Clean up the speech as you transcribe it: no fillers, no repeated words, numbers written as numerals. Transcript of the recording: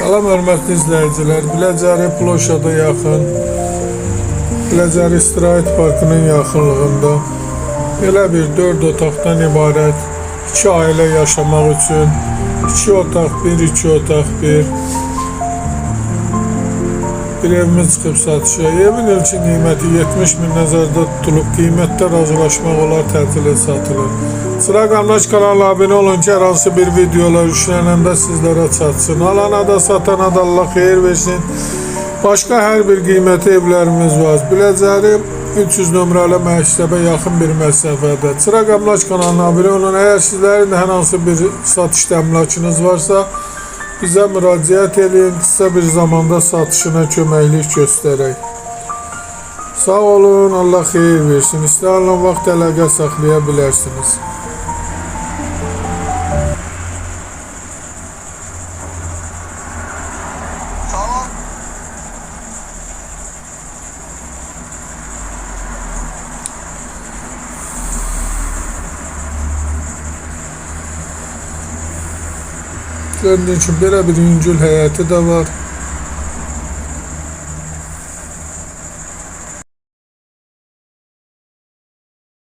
Salam hörmətli izləyicilər, Biləcəri Ploşada yaxın, Biləcəri İstirahət Parkının yaxınlığında belə bir 4 otaqdan ibarət 2 ailə yaşamaq üçün 2 otaq 1, 2 otaq 1 evimiz çıxıb satışa. Evin ilkin qiyməti 70.000 nəzərdə tutulub, qiymətdə razılaşmaq olar, təcili satılır. Sıra Qamlaş kanalına abunə olun ki, hər hansı bir videolar yüklənəndə sizlərə çatsın. Alana da satana da Allah xeyir versin. Başqa hər bir qiymətli evlərimiz var. Biləcəri 300 nömrəli məktəbə yaxın bir məsafədə. Sıra Qamlaş kanalına abunə olun. Əgər sizlərin də hər hansı bir satış təminatınız varsa, bizə müraciət edin, qısa bir zamanda satışına köməklik göstərək. Sağ olun, Allah xeyir versin. İstənilən vaxt əlaqə saxlaya bilərsiniz. Gördüğünüz gibi böyle bir yüngül həyəti də var.